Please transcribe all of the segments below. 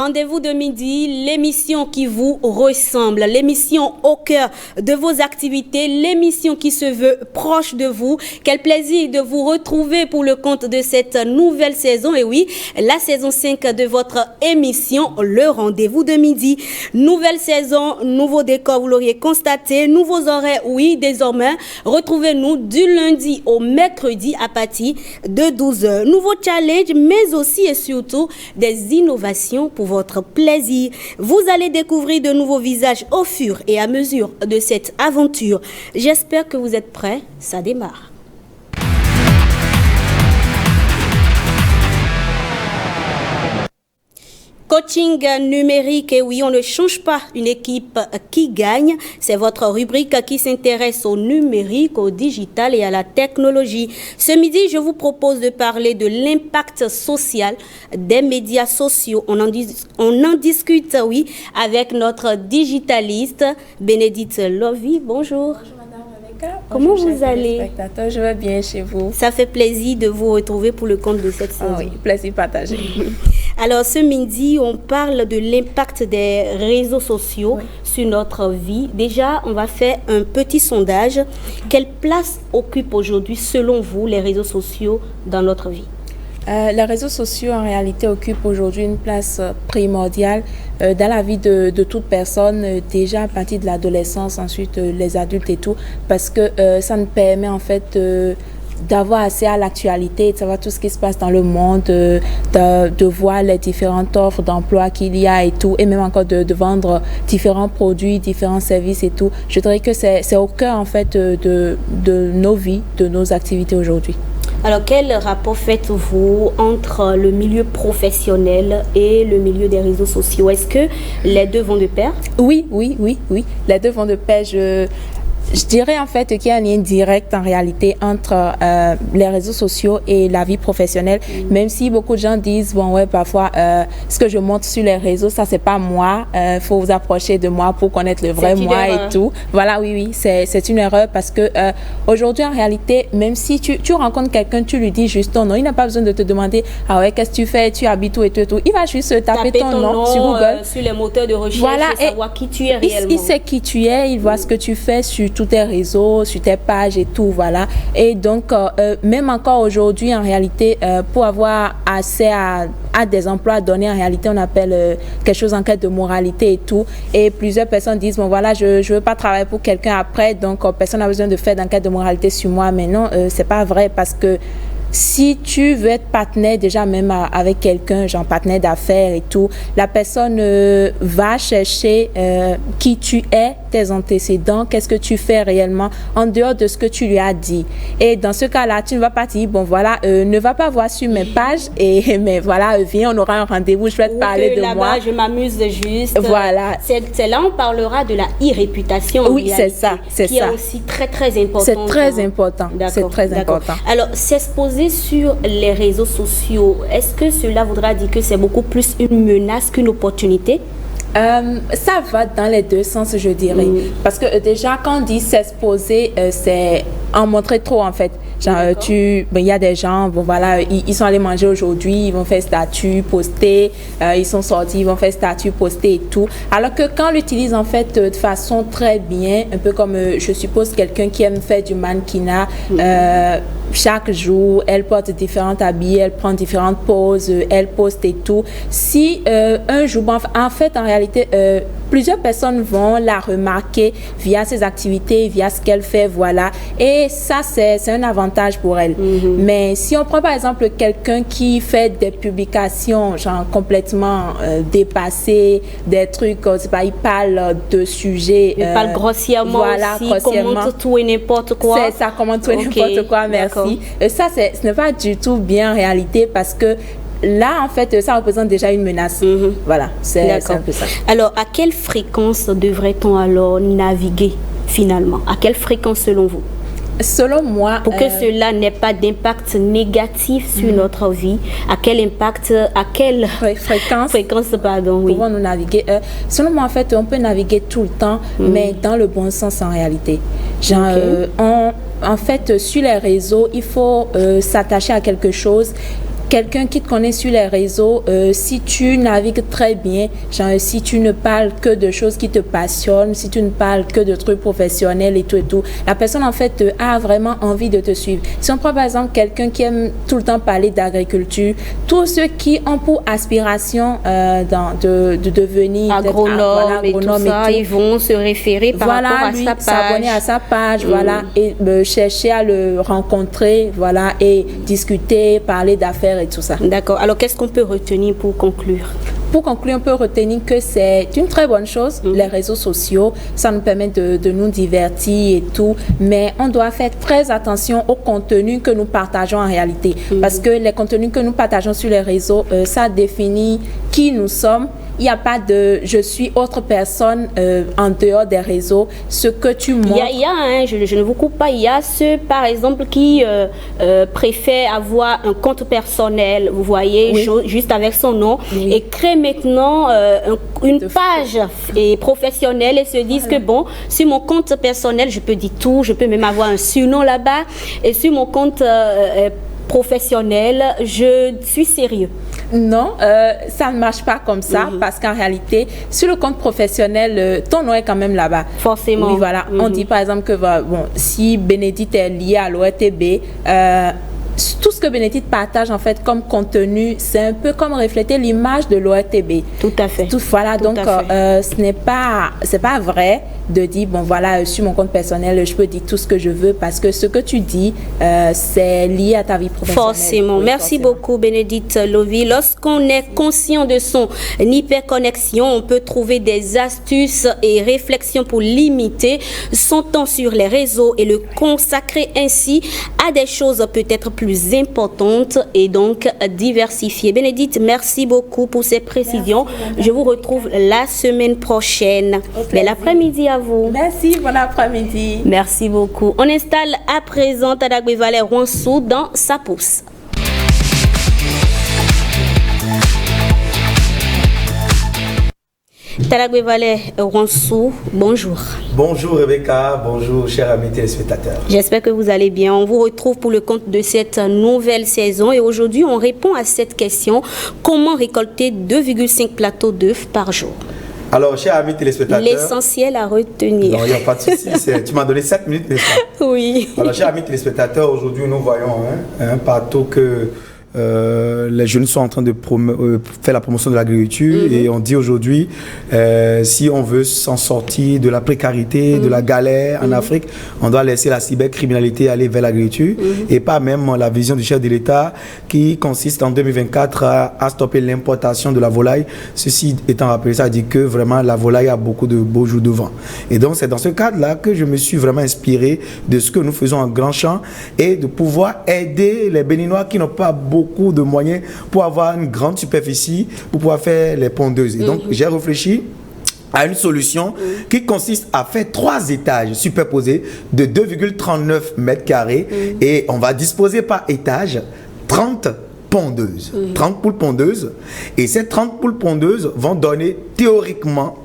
Rendez-vous de midi, l'émission qui vous ressemble, l'émission au cœur de vos activités, l'émission qui se veut proche de vous. Quel plaisir de vous retrouver pour le compte de cette nouvelle saison. Et oui, la saison 5 de votre émission, le Rendez-vous de midi. Nouvelle saison, nouveau décor, vous l'auriez constaté, nouveaux horaires, oui, désormais. Retrouvez-nous du lundi au mercredi à partir de 12h. Nouveau challenge, mais aussi et surtout des innovations pour votre plaisir. Vous allez découvrir de nouveaux visages au fur et à mesure de cette aventure. J'espère que vous êtes prêts. Ça démarre. Coaching numérique, et oui, on ne change pas une équipe qui gagne. C'est votre rubrique qui s'intéresse au numérique, au digital et à la technologie. Ce midi, je vous propose de parler de l'impact social des médias sociaux. On en discute, oui, avec notre digitaliste, Bénédicte Lovy. Bonjour. Bonjour Madame Rebecca. Comment Bonjour, vous allez? Je vais bien chez vous. Ça fait plaisir de vous retrouver pour le compte de cette saison. Ah oui, plaisir partagé. Alors, ce midi, on parle de l'impact des réseaux sociaux sur notre vie. Déjà, on va faire un petit sondage. Quelle place occupent aujourd'hui, selon vous, les réseaux sociaux dans notre vie? Les réseaux sociaux, en réalité, occupent aujourd'hui une place primordiale dans la vie de toute personne, déjà à partir de l'adolescence, ensuite les adultes et tout, parce que ça nous permet en fait d'avoir accès à l'actualité, de savoir tout ce qui se passe dans le monde, de voir les différentes offres d'emploi qu'il y a et tout, et même encore de vendre différents produits, différents services et tout. Je dirais que c'est au cœur en fait de nos vies, de nos activités aujourd'hui. Alors, quel rapport faites-vous entre le milieu professionnel et le milieu des réseaux sociaux? Est-ce que les deux vont de pair? Oui. Les deux vont de pair. Je dirais en fait qu'il y a un lien direct en réalité entre les réseaux sociaux et la vie professionnelle, même si beaucoup de gens disent, bon ouais, parfois ce que je montre sur les réseaux, ça c'est pas moi, faut vous approcher de moi pour connaître le vrai moi et tout. Voilà, oui, c'est une erreur parce que aujourd'hui en réalité, même si tu rencontres quelqu'un, tu lui dis juste ton nom, il n'a pas besoin de te demander, ah ouais, qu'est-ce que tu fais, tu habites où et tout, il va juste taper ton nom sur Google. Sur les moteurs de recherche, voilà, et savoir qui tu es réellement. Il sait qui tu es, il voit ce que tu fais sur tous tes réseaux, sur tes pages et tout, voilà. Et donc, même encore aujourd'hui, en réalité, pour avoir accès à des emplois donnés, en réalité, on appelle quelque chose en quête de moralité et tout. Et plusieurs personnes disent, bon voilà, je veux pas travailler pour quelqu'un après, donc personne n'a besoin de faire d'enquête de moralité sur moi. Mais non, c'est pas vrai parce que si tu veux être partenaire déjà même avec quelqu'un, genre partenaire d'affaires et tout, la personne va chercher qui tu es, tes antécédents, qu'est-ce que tu fais réellement en dehors de ce que tu lui as dit. Et dans ce cas-là, tu ne vas pas dire, bon voilà, ne va pas voir sur mes pages, mais voilà, viens, on aura un rendez-vous, je vais te parler de moi. Je m'amuse juste. Voilà. C'est là on parlera de la e-réputation. Oui, c'est ça. Qui est aussi très, très important. C'est très important. C'est très important. Alors, s'exposer sur les réseaux sociaux, est-ce que cela voudra dire que c'est beaucoup plus une menace qu'une opportunité? Ça va dans les deux sens, je dirais. Parce que déjà, quand on dit s'exposer, c'est en montrer trop, en fait. Genre, il y a des gens, bon voilà, ils sont allés manger aujourd'hui, ils vont faire statut, poster, ils sont sortis, ils vont faire statut, poster et tout. Alors que quand on l'utilise, en fait, de façon très bien, un peu comme, je suppose, quelqu'un qui aime faire du mannequinat, chaque jour, elle porte différents habits, elle prend différentes poses, elle poste et tout. Si un jour, en fait, en réalité, plusieurs personnes vont la remarquer via ses activités, via ce qu'elle fait, voilà. Et ça, c'est un avantage pour elle. Mais si on prend par exemple quelqu'un qui fait des publications genre complètement dépassées, des trucs, c'est pas, il parle de sujets... Il parle grossièrement voilà, aussi, grossièrement. Commente tout et n'importe quoi. C'est ça, commente tout et n'importe quoi, merci. Ça, ce n'est pas du tout bien en réalité parce que là, en fait, ça représente déjà une menace. Voilà, c'est un peu ça. Alors, à quelle fréquence devrait-on alors naviguer finalement? À quelle fréquence selon vous? Selon moi... Pour que cela n'ait pas d'impact négatif sur notre vie, à quel impact, à quelle fréquence pardon, oui. Pouvons-nous naviguer? Selon moi, en fait, on peut naviguer tout le temps, mais dans le bon sens en réalité. Genre, en fait, sur les réseaux, il faut s'attacher à quelque chose quelqu'un qui te connaît sur les réseaux, si tu navigues très bien, genre si tu ne parles que de choses qui te passionnent, si tu ne parles que de trucs professionnels et tout, la personne en fait a vraiment envie de te suivre. Si on prend par exemple quelqu'un qui aime tout le temps parler d'agriculture, tous ceux qui ont pour aspiration de devenir agronome et tout ça, ils vont se référer par rapport à sa page. S'abonner à sa page, voilà, et chercher à le rencontrer, voilà, et discuter, parler d'affaires et tout ça. D'accord. Alors, qu'est-ce qu'on peut retenir pour conclure? Pour conclure, on peut retenir que c'est une très bonne chose, les réseaux sociaux, ça nous permet de nous divertir et tout, mais on doit faire très attention au contenu que nous partageons en réalité, parce que les contenus que nous partageons sur les réseaux, ça définit qui nous sommes. Il n'y a pas de « je suis autre personne » en dehors des réseaux. Ce que tu montres... Je ne vous coupe pas, il y a ceux, par exemple, qui préfèrent avoir un compte personnel, vous voyez, juste avec son nom, et créent maintenant une page professionnelle et se disent que, bon, sur mon compte personnel, je peux dire tout, je peux même avoir un surnom là-bas, et sur mon compte professionnel, je suis sérieux. Non, ça ne marche pas comme ça parce qu'en réalité, sur le compte professionnel, ton nom est quand même là-bas. Forcément. Oui, voilà. On dit par exemple que bon, si Bénédicte est liée à l'ORTB, tout ce que Bénédicte partage en fait comme contenu, c'est un peu comme refléter l'image de l'ORTB. Tout à fait. Voilà, donc c'est pas vrai de dire bon voilà, sur mon compte personnel je peux dire tout ce que je veux parce que ce que tu dis c'est lié à ta vie professionnelle. Forcément. Oui, merci beaucoup Bénédicte Lovy. Lorsqu'on est conscient de son hyperconnexion, on peut trouver des astuces et réflexions pour limiter son temps sur les réseaux et le consacrer ainsi à des choses peut-être plus importantes et donc diversifiées. Bénédicte, merci beaucoup pour ces précisions. Je vous retrouve la semaine prochaine. Bel après-midi à vous. Merci, bon après-midi. Merci beaucoup. On installe à présent Tadagwe Valère Ronsou dans sa pousse. Tadagwe Valère Ronsou, bonjour. Bonjour Rebecca, bonjour chers amis téléspectateurs. J'espère que vous allez bien. On vous retrouve pour le compte de cette nouvelle saison et aujourd'hui on répond à cette question. Comment récolter 2,5 plateaux d'œufs par jour? Alors, chers amis téléspectateurs... L'essentiel à retenir. Non, il n'y a pas de souci. Tu m'as donné 7 minutes, n'est-ce pas? Oui. Alors, chers amis téléspectateurs, aujourd'hui, nous voyons partout que les jeunes sont en train de faire la promotion de l'agriculture et on dit aujourd'hui, si on veut s'en sortir de la précarité, de la galère en Afrique, on doit laisser la cybercriminalité aller vers l'agriculture et pas même la vision du chef de l'État qui consiste en 2024 à stopper l'importation de la volaille. Ceci étant rappelé, ça dit que vraiment la volaille a beaucoup de beaux jours devant. Et donc c'est dans ce cadre-là que je me suis vraiment inspiré de ce que nous faisons en Grand Champ et de pouvoir aider les Béninois qui n'ont pas beaucoup de moyens pour avoir une grande superficie pour pouvoir faire les pondeuses. Et donc, j'ai réfléchi à une solution qui consiste à faire 3 étages superposés de 2,39 mètres carrés et on va disposer par étage 30 pondeuses, 30 poules pondeuses et ces 30 poules pondeuses vont donner théoriquement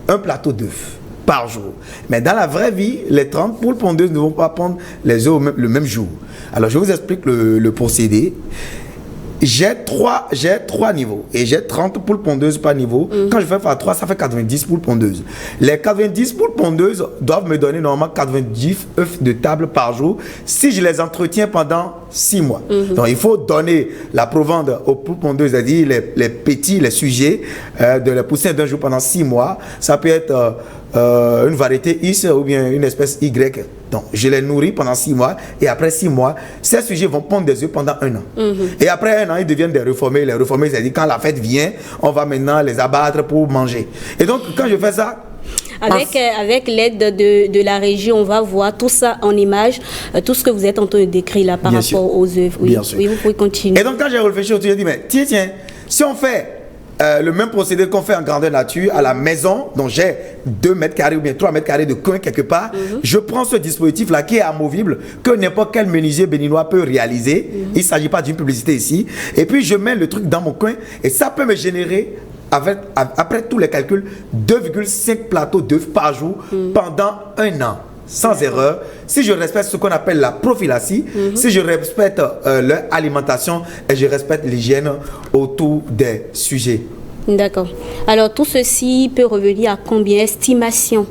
un plateau d'œufs par jour. Mais dans la vraie vie, les 30 poules pondeuses ne vont pas pondre les œufs le même jour. Alors, je vous explique le procédé. J'ai 3 niveaux et j'ai 30 poules pondeuses par niveau. Quand je fais par 3, ça fait 90 poules pondeuses. Les 90 poules pondeuses doivent me donner normalement 90 œufs de table par jour si je les entretiens pendant 6 mois. Donc, il faut donner la provende aux poules pondeuses, c'est-à-dire les petits, les sujets, de les pousser d'un jour pendant 6 mois. Ça peut être une variété X ou bien une espèce Y. Donc, je les nourris pendant 6 mois et après 6 mois, ces sujets vont pondre des œufs pendant 1 an. Et après 1 an, ils deviennent des reformés. Les reformés, c'est-à-dire quand la fête vient, on va maintenant les abattre pour manger. Et donc, quand je fais ça, avec l'aide de la régie, on va voir tout ça en image, tout ce que vous êtes en train de décrire là par rapport aux œufs. Oui, oui, vous pouvez continuer. Et donc, quand j'ai réfléchi, j'ai dit, mais tiens, si on fait le même procédé qu'on fait en grandeur nature à la maison, donc j'ai 2 mètres carrés ou bien 3 mètres carrés de coin quelque part, je prends ce dispositif-là qui est amovible, que n'importe quel menuisier béninois peut réaliser. Il ne s'agit pas d'une publicité ici. Et puis, je mets le truc dans mon coin et ça peut me générer, après tous les calculs, 2,5 plateaux d'œufs par jour pendant 1 an. sans erreur, si je respecte ce qu'on appelle la prophylaxie, si je respecte leur alimentation et je respecte l'hygiène autour des sujets. D'accord. Alors, tout ceci peut revenir à combien? Estimation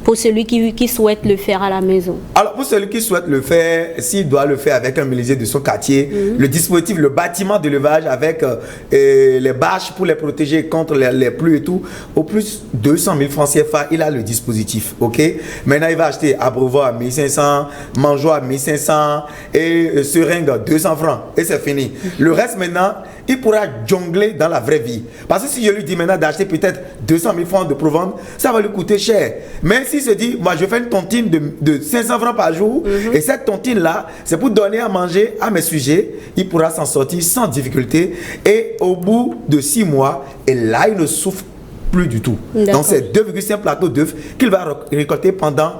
pour celui qui souhaite le faire à la maison. Alors, pour celui qui souhaite le faire, s'il doit le faire avec un menuisier de son quartier, le dispositif, le bâtiment d'élevage avec les bâches pour les protéger contre les pluies et tout, au plus 200 000 francs CFA, il a le dispositif, ok? Maintenant, il va acheter abreuvoir à 1500, mangeoire à 1500 et seringue à 200 francs et c'est fini. Le reste maintenant, il pourra jongler dans la vraie vie. Parce que si je lui dis maintenant d'acheter peut-être 200 000 francs de provende, ça va lui coûter cher. Mais s'il se dit, moi je fais une tontine de 500 francs par jour, et cette tontine-là, c'est pour donner à manger à mes sujets, il pourra s'en sortir sans difficulté. Et au bout de 6 mois, et là, il ne souffre plus du tout. Donc c'est 2,5 plateaux d'œufs qu'il va récolter pendant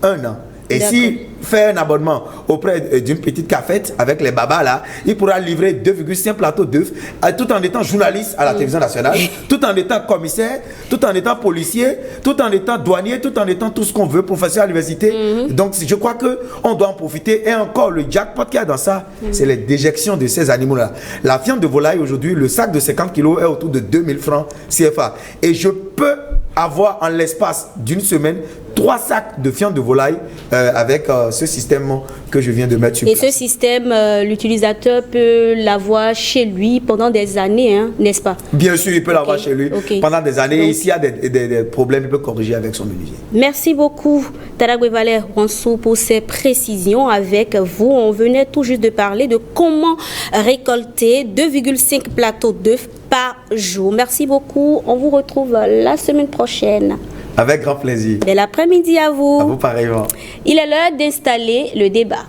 1 an. Et s'il fait un abonnement auprès d'une petite cafette avec les babas là, il pourra livrer 2,5 plateaux d'œufs tout en étant journaliste à la télévision nationale, tout en étant commissaire, tout en étant policier, tout en étant douanier, tout en étant tout ce qu'on veut, professeur à l'université. Donc je crois qu'on doit en profiter. Et encore, le jackpot qu'il y a dans ça, c'est les déjections de ces animaux-là. La viande de volaille aujourd'hui, le sac de 50 kilos est autour de 2000 francs CFA. Et je peux avoir en l'espace d'une semaine 3 sacs de viande de volaille avec ce système que je viens de mettre sur place. Et ce système, l'utilisateur peut l'avoir chez lui pendant des années, hein, n'est-ce pas? Bien sûr, il peut l'avoir chez lui pendant des années. Et s'il y a des problèmes, il peut corriger avec son menuisier. Merci beaucoup, Taragwe Valère Wansou, pour ces précisions avec vous. On venait tout juste de parler de comment récolter 2,5 plateaux d'œufs par jour. Merci beaucoup. On vous retrouve la semaine prochaine. Avec grand plaisir. Bel après-midi à vous. À vous pareillement. Il est l'heure d'installer le débat.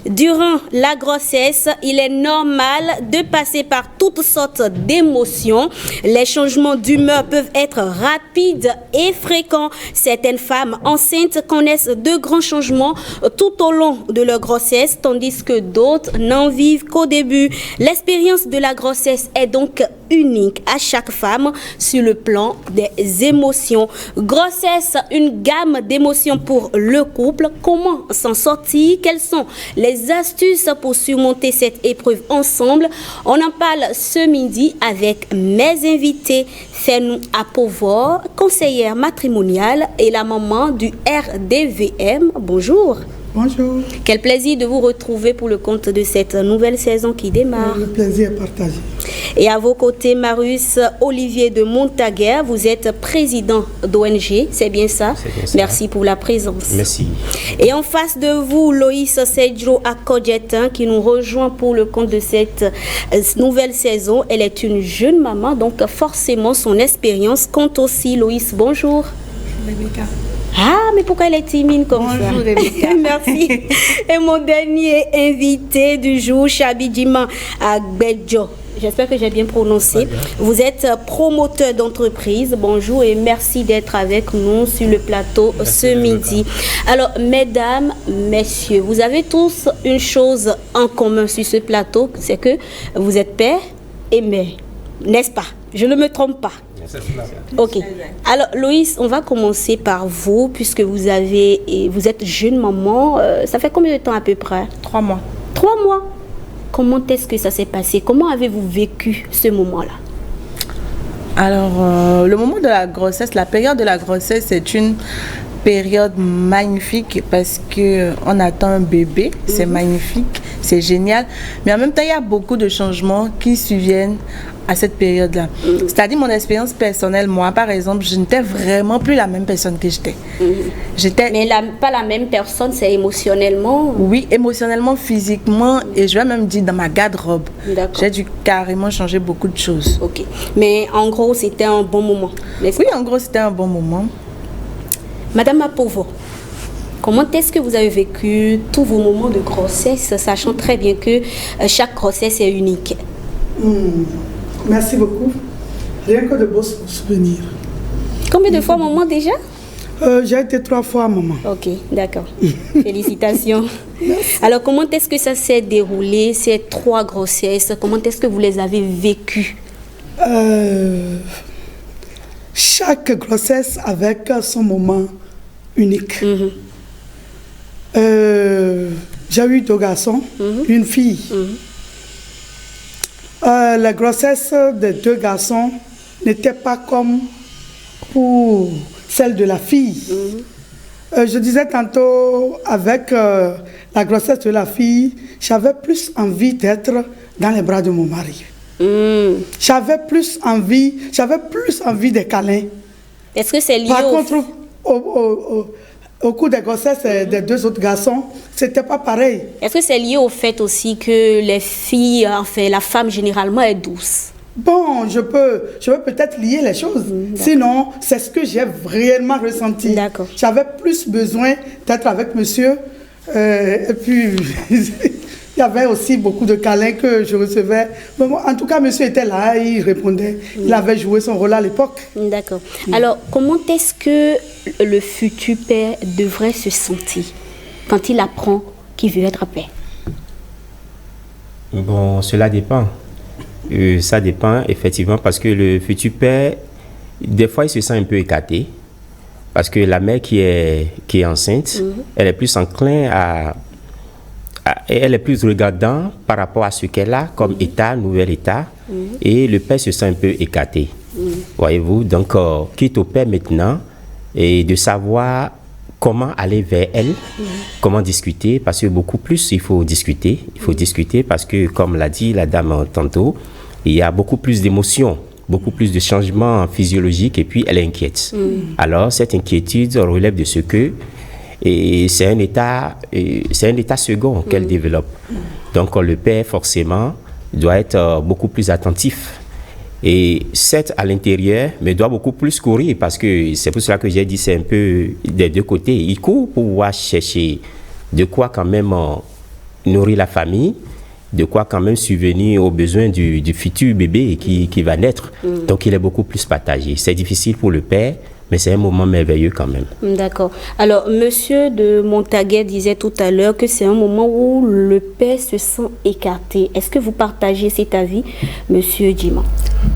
Durant la grossesse, il est normal de passer par toutes sortes d'émotions. Les changements d'humeur peuvent être rapides et fréquents. Certaines femmes enceintes connaissent de grands changements tout au long de leur grossesse, tandis que d'autres n'en vivent qu'au début. L'expérience de la grossesse est donc unique à chaque femme sur le plan des émotions. Grossesse, une gamme d'émotions pour le couple. Comment s'en sortir? Quelles sont les astuces pour surmonter cette épreuve ensemble? On en parle ce midi avec mes invités. Fenou Apovor, conseillère matrimoniale et la maman du RDVM. Bonjour. Bonjour. Quel plaisir de vous retrouver pour le compte de cette nouvelle saison qui démarre. Le plaisir est partagé. Et à vos côtés, Marius Olivier de Montaguer, vous êtes président d'ONG, c'est bien ça? C'est bien ça. Merci pour la présence. Merci. Et en face de vous, Loïs Sedjo Akodjetin qui nous rejoint pour le compte de cette nouvelle saison. Elle est une jeune maman, donc forcément son expérience compte aussi. Loïs, bonjour. Bonjour Rebecca. Ah, mais pourquoi elle est timide comme ça? Bonjour Rebecca. Merci. Et mon dernier invité du jour, Chabidjima Agbedjo. J'espère que j'ai bien prononcé. Vous êtes promoteur d'entreprise. Bonjour et merci d'être avec nous sur le plateau ce midi. Alors, mesdames, messieurs, vous avez tous une chose en commun sur ce plateau, c'est que vous êtes père et mère, n'est-ce pas? Je ne me trompe pas. Ok. Alors, Loïs, on va commencer par vous, puisque vous êtes jeune maman. Ça fait combien de temps à peu près? 3 mois. 3 mois. Comment est-ce que ça s'est passé? Comment avez-vous vécu ce moment-là? Alors, le moment de la grossesse, la période de la grossesse, c'est une période magnifique parce qu'on attend un bébé. C'est magnifique, c'est génial. Mais en même temps, il y a beaucoup de changements qui surviennent à cette période-là. C'est-à-dire mon expérience personnelle, moi par exemple, je n'étais vraiment plus la même personne que j'étais. Mais pas la même personne, c'est émotionnellement? Oui, émotionnellement, physiquement et je vais même dire dans ma garde-robe. J'ai dû carrément changer beaucoup de choses. Ok. Mais en gros, c'était un bon moment, n'est-ce pas? Oui, en gros, c'était un bon moment. Madame Apovo, comment est-ce que vous avez vécu tous vos moments de grossesse, sachant très bien que chaque grossesse est unique? Merci beaucoup. Rien que de beaux souvenirs. Combien de fois maman déjà? J'ai été 3 fois maman. Ok, d'accord. Félicitations. Alors, comment est-ce que ça s'est déroulé, ces 3 grossesses? Comment est-ce que vous les avez vécues? Chaque grossesse avec son moment unique. J'ai eu 2 garçons, une fille. La grossesse des 2 garçons n'était pas comme pour celle de la fille. Je disais tantôt, avec la grossesse de la fille, j'avais plus envie d'être dans les bras de mon mari. J'avais plus envie des câlins. Est-ce que c'est lié Par contre, au cours des grossesses des 2 autres garçons, c'était pas pareil. Est-ce que c'est lié au fait aussi que les filles, enfin la femme généralement est douce? Bon, je peux peut-être lier les choses. Sinon, c'est ce que j'ai réellement ressenti. D'accord. J'avais plus besoin d'être avec monsieur. Et puis, il y avait aussi beaucoup de câlins que je recevais. Mais bon, en tout cas, monsieur était là, il répondait. Il avait joué son rôle à l'époque. D'accord. Alors, comment est-ce que le futur père devrait se sentir quand il apprend qu'il veut être père? Bon, cela dépend. Ça dépend effectivement parce que le futur père, des fois, il se sent un peu écarté. Parce que la mère qui est enceinte, elle est plus enclin elle est plus regardante par rapport à ce qu'elle a comme état, nouvel état. Et le père se sent un peu écarté. Voyez-vous, donc quitte au père maintenant et de savoir comment aller vers elle, comment discuter, parce que beaucoup plus il faut discuter. Il faut discuter parce que, comme l'a dit la dame tantôt, il y a beaucoup plus d'émotions, beaucoup plus de changements physiologiques et puis elle est inquiète. Alors cette inquiétude relève de ce que c'est un état second qu'elle développe. Donc le père forcément doit être beaucoup plus attentif. Et certes à l'intérieur, mais doit beaucoup plus courir parce que c'est pour cela que j'ai dit c'est un peu des 2 côtés. Il court pour pouvoir chercher de quoi quand même nourrir la famille, de quoi quand même subvenir aux besoins du futur bébé qui va naître. Donc il est beaucoup plus partagé. C'est difficile pour le père, mais c'est un moment merveilleux quand même. D'accord. Alors, monsieur de Montaguet disait tout à l'heure que c'est un moment où le père se sent écarté. Est-ce que vous partagez cet avis, monsieur Djima?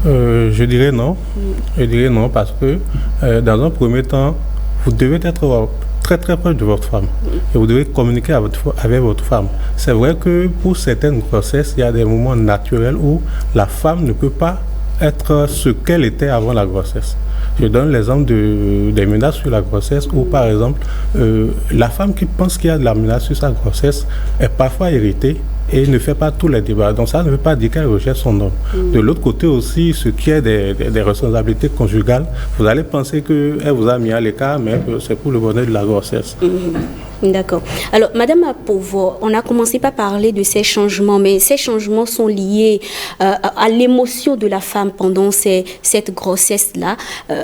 Je dirais non. Je dirais non parce que dans un premier temps, vous devez être très très proche de votre femme et vous devez communiquer avec votre femme. C'est vrai que pour certaines grossesses, il y a des moments naturels où la femme ne peut pas être ce qu'elle était avant la grossesse. Je donne l'exemple des menaces sur la grossesse où, par exemple, la femme qui pense qu'il y a de la menace sur sa grossesse est parfois irritée et ne fait pas tous les débats. Donc ça ne veut pas dire qu'elle rejette son homme. De l'autre côté aussi, ce qui est des responsabilités conjugales, vous allez penser qu'elle vous a mis à l'écart, mais c'est pour le bonheur de la grossesse. D'accord. Alors, Madame Apovo, on a commencé par parler de ces changements, mais ces changements sont liés à l'émotion de la femme pendant cette grossesse-là.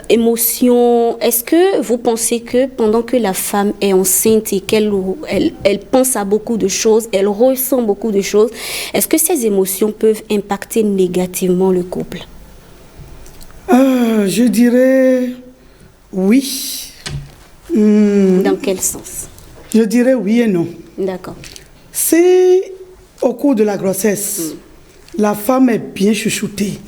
Émotion, est-ce que vous pensez que pendant que la femme est enceinte et qu'elle pense à beaucoup de choses, elle ressent beaucoup de choses, est-ce que ces émotions peuvent impacter négativement le couple? Je dirais oui. Dans quel sens? Je dirais oui et non. D'accord. Si au cours de la grossesse, la femme est bien chouchoutée,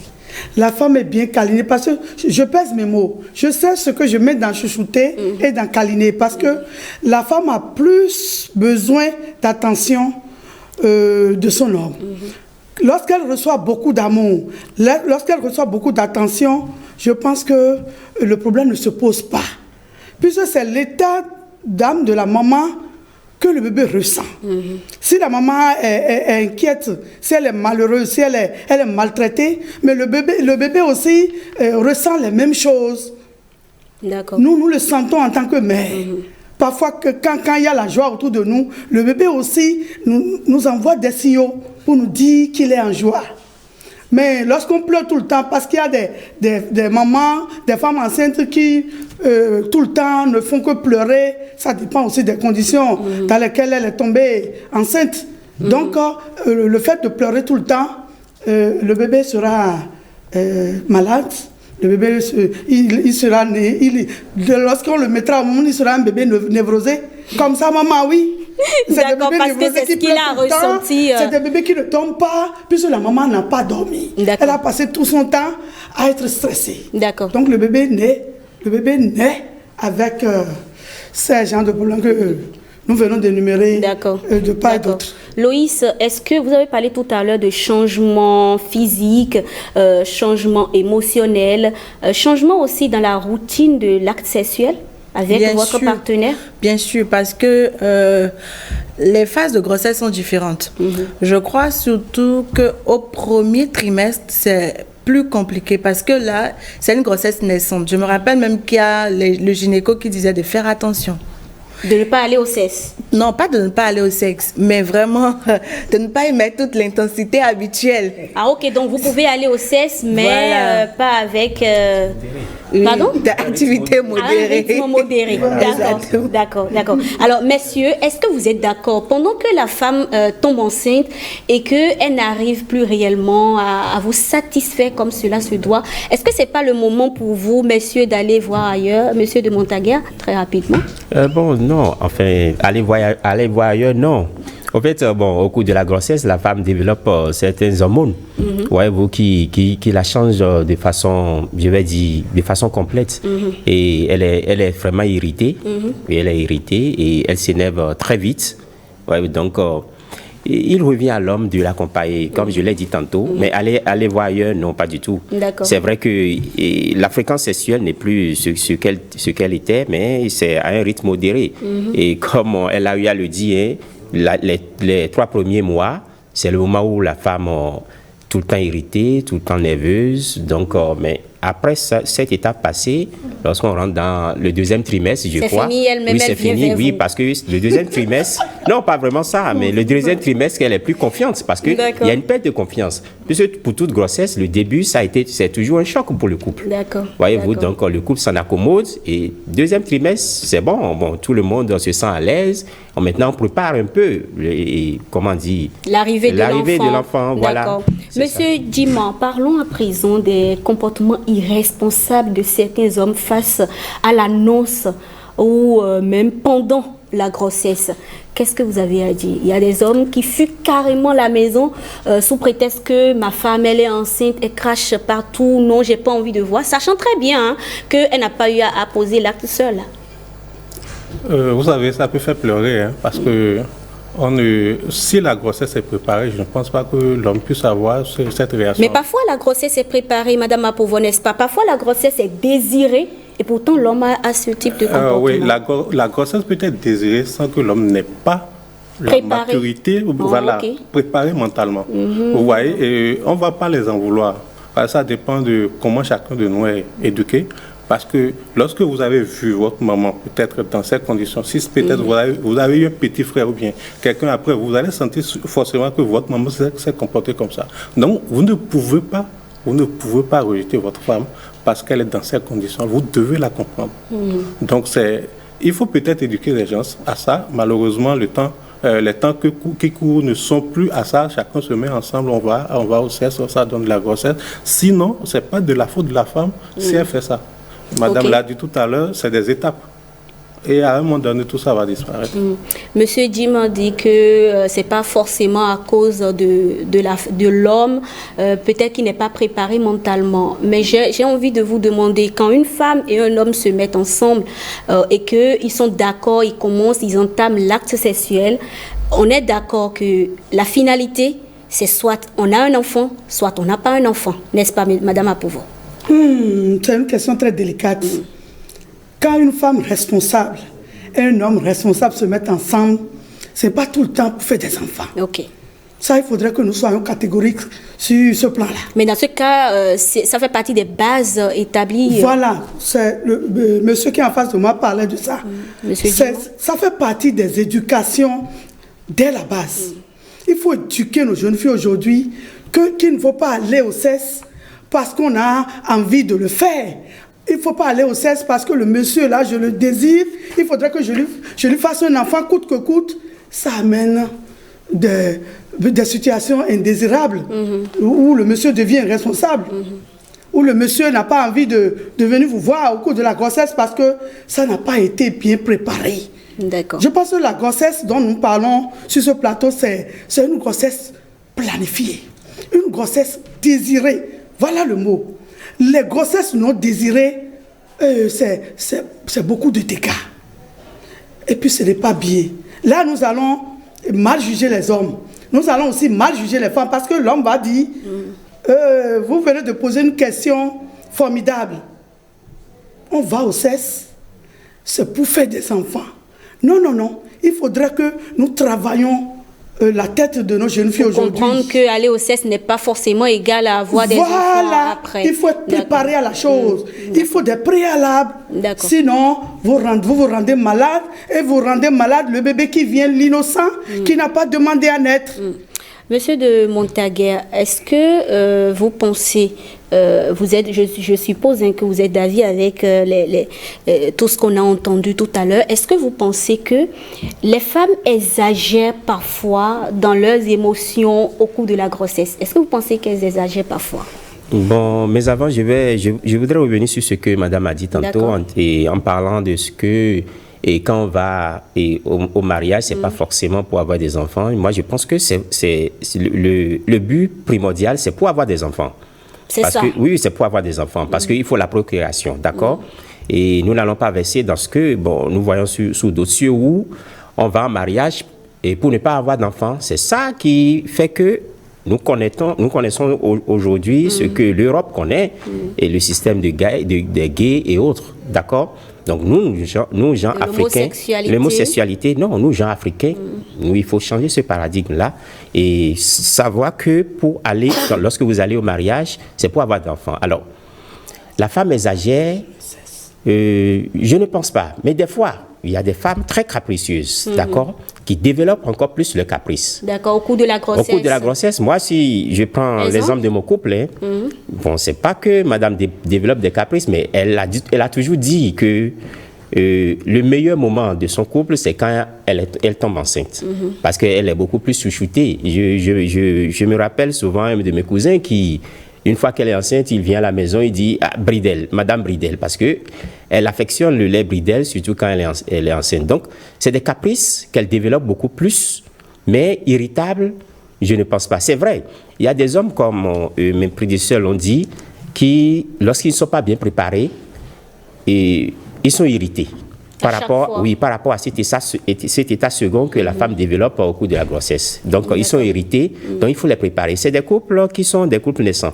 la femme est bien câlinée, parce que je pèse mes mots, je sais ce que je mets dans chouchouter et dans câliner, parce que la femme a plus besoin d'attention de son homme. Lorsqu'elle reçoit beaucoup d'amour, lorsqu'elle reçoit beaucoup d'attention, je pense que le problème ne se pose pas. Puisque c'est l'état d'âme de la maman que le bébé ressent. Si la maman est inquiète, si elle est malheureuse, si elle est maltraitée, mais le bébé aussi ressent les mêmes choses. D'accord. Nous le sentons en tant que mère. Parfois, quand il y a la joie autour de nous, le bébé aussi nous envoie des signaux pour nous dire qu'il est en joie. Mais lorsqu'on pleure tout le temps, parce qu'il y a des mamans, des femmes enceintes qui tout le temps ne font que pleurer, ça dépend aussi des conditions dans lesquelles elle est tombée enceinte. Donc, le fait de pleurer tout le temps, le bébé sera malade. Le bébé, il sera né. Lorsqu'on le mettra au monde, il sera un bébé névrosé. Comme ça, maman, oui. D'accord, parce que c'est ce qu'il a ressenti. C'est des bébés qui ne dorment pas, puisque la maman n'a pas dormi. Elle a passé tout son temps à être stressée. D'accord. Donc le bébé naît avec ces genres de problèmes que nous venons d'énumérer de part et d'autre. Loïs, est-ce que vous avez parlé tout à l'heure de changement physique, changement émotionnel, changement aussi dans la routine de l'acte sexuel avec votre partenaire? Bien sûr, parce que les phases de grossesse sont différentes. Je crois surtout qu'au premier trimestre, c'est plus compliqué parce que là, c'est une grossesse naissante. Je me rappelle même qu'il y a le gynéco qui disait de faire attention. De ne pas aller au sexe? Non, pas de ne pas aller au sexe, mais vraiment de ne pas y mettre toute l'intensité habituelle. Ah ok, donc vous pouvez aller au sexe, mais pas avec... Pardon? D'activité modérée. Modérée. D'accord. Alors, messieurs, est-ce que vous êtes d'accord, pendant que la femme tombe enceinte et qu'elle n'arrive plus réellement à vous satisfaire comme cela se doit, est-ce que ce n'est pas le moment pour vous, messieurs, d'aller voir ailleurs? Monsieur de Montaguer, très rapidement. Non, enfin, aller voir ailleurs, non. En fait, au cours de la grossesse, la femme développe certaines hormones, voyez-vous, qui la changent de façon, je vais dire, de façon complète. Et elle est vraiment irritée, et elle s'énerve très vite. Ouais, donc, il revient à l'homme de l'accompagner, comme je l'ai dit tantôt, mais aller voir ailleurs, non, pas du tout. C'est vrai que la fréquence sexuelle n'est plus ce qu'elle était, mais c'est à un rythme modéré. Et comme elle a eu à le dire, les 3 premiers mois, c'est le moment où la femme tout le temps irritée, tout le temps nerveuse. Donc, mais après cette étape passée, lorsqu'on rentre dans le 2e trimestre, je crois. C'est fini, elle-même, oui, c'est fini, oui, parce que le 2e trimestre, non, pas vraiment ça, mais le 2e trimestre, elle est plus confiante, parce qu'il y a une perte de confiance. Puisque pour toute grossesse, le début, c'est toujours un choc pour le couple. Voyez-vous, donc le couple s'en accommode, et 2e trimestre, c'est bon, tout le monde se sent à l'aise. Maintenant, on prépare un peu, l'arrivée de l'enfant. Voilà. Monsieur Djiman, parlons à présent des comportements irresponsables de certains hommes face à l'annonce ou même pendant la grossesse. Qu'est-ce que vous avez à dire? Il y a des hommes qui fuient carrément la maison sous prétexte que ma femme, elle est enceinte, elle crache partout, non, j'ai pas envie de voir, sachant très bien qu'elle n'a pas eu à poser l'acte seule. Vous savez, ça peut faire pleurer, parce que si la grossesse est préparée, je ne pense pas que l'homme puisse avoir cette réaction. Mais parfois la grossesse est préparée, Madame Apovo, n'est-ce pas? Parfois la grossesse est désirée et pourtant l'homme a ce type de comportement. Oui, la grossesse peut être désirée sans que l'homme n'ait pas la maturité, préparée mentalement. Vous voyez, et on ne va pas les en vouloir. Ça dépend de comment chacun de nous est éduqué. Parce que lorsque vous avez vu votre maman peut-être dans ces conditions, si peut-être vous avez eu un petit frère ou bien quelqu'un après, vous allez sentir forcément que votre maman s'est comportée comme ça. Donc, vous ne pouvez pas rejeter votre femme parce qu'elle est dans ces conditions. Vous devez la comprendre. Donc, il faut peut-être éduquer les gens à ça. Malheureusement, les temps qui courent ne sont plus à ça. Chacun se met ensemble, on va au sexe, ça donne de la grossesse. Sinon, ce n'est pas de la faute de la femme si elle fait ça. Madame l'a dit tout à l'heure, c'est des étapes. Et à un moment donné, tout ça va disparaître. Monsieur Jim dit que ce n'est pas forcément à cause de l'homme, peut-être qu'il n'est pas préparé mentalement. Mais j'ai envie de vous demander, quand une femme et un homme se mettent ensemble et qu'ils sont d'accord, ils entament l'acte sexuel, on est d'accord que la finalité, c'est soit on a un enfant, soit on n'a pas un enfant. N'est-ce pas, Madame Apovo? C'est une question très délicate. Quand une femme responsable et un homme responsable se mettent ensemble, ce n'est pas tout le temps pour faire des enfants. Ça, il faudrait que nous soyons catégoriques sur ce plan-là. Mais dans ce cas, ça fait partie des bases établies. Voilà. Monsieur qui est en face de moi parlait de ça. Ça fait partie des éducations dès la base. Il faut éduquer nos jeunes filles aujourd'hui qu'il ne faut pas aller au sexe parce qu'on a envie de le faire. Il ne faut pas aller au sexe parce que le monsieur là, je le désire. Il faudrait que je lui fasse un enfant coûte que coûte. Ça amène des situations indésirables où le monsieur devient responsable. Où le monsieur n'a pas envie de venir vous voir au cours de la grossesse parce que ça n'a pas été bien préparé. D'accord. Je pense que la grossesse dont nous parlons sur ce plateau, c'est une grossesse planifiée, une grossesse désirée. Voilà le mot. Les grossesses non désirées, c'est beaucoup de dégâts. Et puis ce n'est pas bien. Là, nous allons mal juger les hommes. Nous allons aussi mal juger les femmes parce que l'homme va dire, vous venez de poser une question formidable. On va au CES, c'est pour faire des enfants. Non, non, non. Il faudrait que nous travaillions la tête de nos jeunes filles aujourd'hui. Comprendre qu'aller au CES n'est pas forcément égal à avoir des enfants après. Il faut être préparé à la chose. Il faut des préalables. Sinon, vous vous rendez malade et vous rendez malade le bébé qui vient, l'innocent, qui n'a pas demandé à naître. Monsieur de Montaguer, est-ce que vous pensez, vous êtes, je suppose que vous êtes d'avis avec tout ce qu'on a entendu tout à l'heure, est-ce que vous pensez que les femmes exagèrent parfois dans leurs émotions au cours de la grossesse? Est-ce que vous pensez qu'elles exagèrent parfois? Bon, mais avant, je voudrais revenir sur ce que madame a dit tantôt en parlant de ce que... Et quand on va au mariage, c'est pas forcément pour avoir des enfants. Moi, je pense que c'est le but primordial, c'est pour avoir des enfants. C'est ça. Oui, c'est pour avoir des enfants, parce qu'il faut la procréation, d'accord? Et nous n'allons pas verser dans ce que, bon, nous voyons sous d'autres cieux où on va en mariage et pour ne pas avoir d'enfants. C'est ça qui fait que nous connaissons aujourd'hui ce que l'Europe connaît et le système des gays et autres, d'accord? Donc nous gens africains, l'homosexualité, non, nous gens africains, nous, il faut changer ce paradigme-là et savoir que pour aller, lorsque vous allez au mariage, c'est pour avoir d'enfants. Alors, la femme exagère, je ne pense pas, mais des fois, il y a des femmes très capricieuses, d'accord, qui développent encore plus le caprice. D'accord, au cours de la grossesse. Au cours de la grossesse, moi, si je prends l'exemple de mon couple, bon, c'est pas que madame développe des caprices, mais elle a toujours dit que le meilleur moment de son couple, c'est quand elle tombe enceinte. Parce qu'elle est beaucoup plus chouchoutée. Je me rappelle souvent un de mes cousins qui... Une fois qu'elle est enceinte, il vient à la maison, il dit Bridel, Madame Bridel, parce que elle affectionne le lait Bridel, surtout quand elle est enceinte. Donc, c'est des caprices qu'elle développe beaucoup plus, mais irritables, je ne pense pas. C'est vrai, il y a des hommes, comme mes prédécesseurs l'ont dit, qui, lorsqu'ils ne sont pas bien préparés, ils sont irrités. Par rapport à cet état second que la femme développe au cours de la grossesse. Donc, ils sont irrités, donc il faut les préparer. C'est des couples qui sont des couples naissants.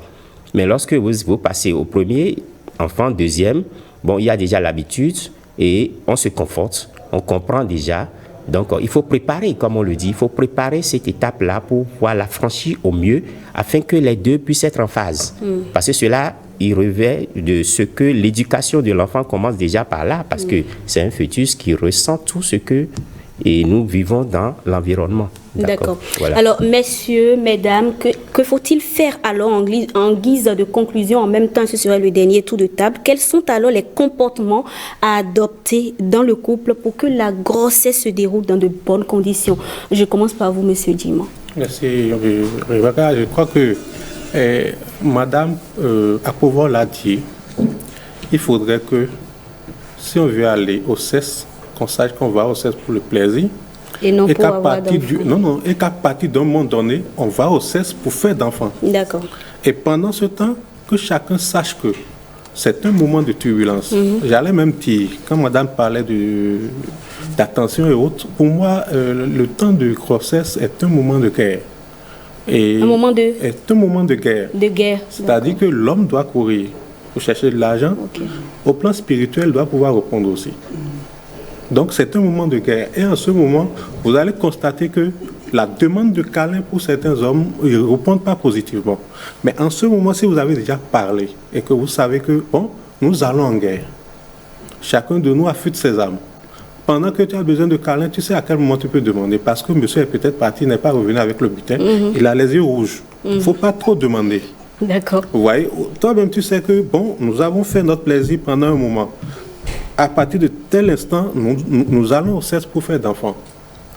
Mais lorsque vous passez au premier enfant, deuxième, bon, il y a déjà l'habitude et on se conforte, on comprend déjà. Donc, il faut préparer, comme on le dit, il faut préparer cette étape-là pour pouvoir la franchir au mieux afin que les deux puissent être en phase. Parce que cela, il revêt de ce que l'éducation de l'enfant commence déjà par là, parce que c'est un fœtus qui ressent tout ce que nous vivons dans l'environnement. D'accord. Voilà. Alors, messieurs, mesdames, que faut-il faire alors en guise de conclusion? En même temps, ce serait le dernier tour de table. Quels sont alors les comportements à adopter dans le couple pour que la grossesse se déroule dans de bonnes conditions? Je commence par vous, monsieur Djima. Merci, Rebecca. Je crois que Madame Apovo l'a dit, il faudrait que si on veut aller au CES, qu'on sache qu'on va au CES pour le plaisir. Et non pour avoir d'enfants. Et qu'à partir d'un moment donné, on va au CES pour faire d'enfants. D'accord. Et pendant ce temps, que chacun sache que c'est un moment de turbulence. J'allais même dire, quand madame parlait d'attention et autres, pour moi, le temps de grossesse est un moment de guerre. Et un moment de... est un moment de guerre. De guerre. C'est-à-dire que l'homme doit courir pour chercher de l'argent. Au plan spirituel, doit pouvoir répondre aussi. Donc c'est un moment de guerre. Et en ce moment, vous allez constater que la demande de câlin pour certains hommes, ils ne répondent pas positivement. Mais en ce moment, si vous avez déjà parlé et que vous savez que, bon, nous allons en guerre, chacun de nous affûte ses armes. Pendant que tu as besoin de câlin, tu sais à quel moment tu peux demander. Parce que monsieur est peut-être parti, n'est pas revenu avec le butin, il a les yeux rouges. Il ne faut pas trop demander. D'accord. Vous voyez, toi-même tu sais que, bon, nous avons fait notre plaisir pendant un moment. À partir de tel instant, nous allons au CES pour faire d'enfants.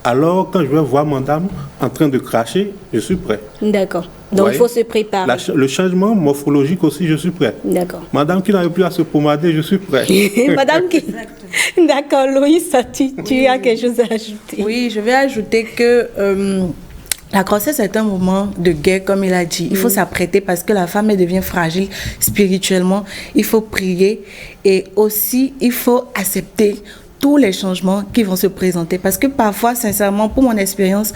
Alors, quand je vais voir madame en train de cracher, je suis prêt. D'accord. Donc, il faut se préparer. Le changement morphologique aussi, je suis prêt. D'accord. Madame qui n'arrive plus à se pomader, je suis prêt. Madame qui... D'accord, Loïs, tu as quelque chose à ajouter? Oui, je vais ajouter que la grossesse est un moment de guerre, comme il a dit. Il faut s'apprêter parce que la femme, elle devient fragile spirituellement. Il faut prier et aussi, il faut accepter tous les changements qui vont se présenter. Parce que parfois, sincèrement, pour mon expérience,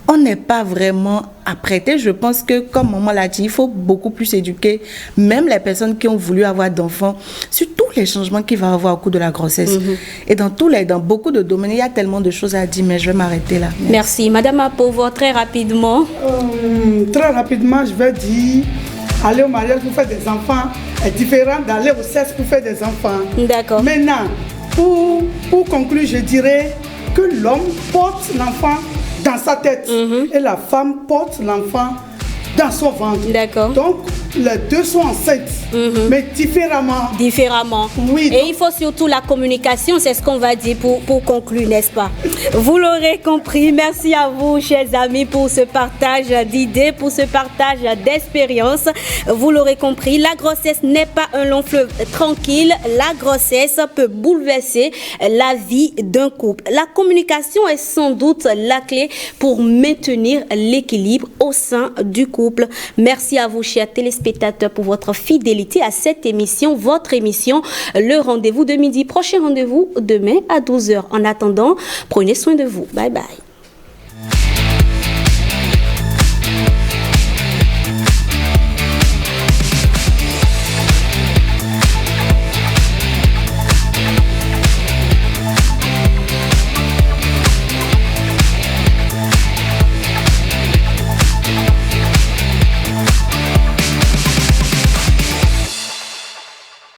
on n'est pas vraiment apprêté. Je pense que, comme maman l'a dit, il faut beaucoup plus éduquer même les personnes qui ont voulu avoir d'enfants sur tous les changements qu'il va y avoir au cours de la grossesse. Et dans beaucoup de domaines, il y a tellement de choses à dire, mais je vais m'arrêter là. Merci. Madame Apova, très rapidement. Très rapidement, je vais dire, aller au mariage pour faire des enfants est différent d'aller au sexe pour faire des enfants. D'accord. Maintenant, pour conclure, je dirais que l'homme porte l'enfant dans sa tête et la femme porte l'enfant dans son ventre. D'accord. Donc, les deux sont enceintes, mais différemment. Différemment. Oui. Et il faut surtout la communication, c'est ce qu'on va dire pour conclure, n'est-ce pas? Vous l'aurez compris. Merci à vous, chers amis, pour ce partage d'idées, pour ce partage d'expériences. Vous l'aurez compris, la grossesse n'est pas un long fleuve tranquille. La grossesse peut bouleverser la vie d'un couple. La communication est sans doute la clé pour maintenir l'équilibre au sein du couple. Merci à vous, chers téléspectateurs, pour votre fidélité à cette émission, votre émission, le rendez-vous de midi. Prochain rendez-vous demain à 12h. En attendant, prenez soin de vous. Bye bye.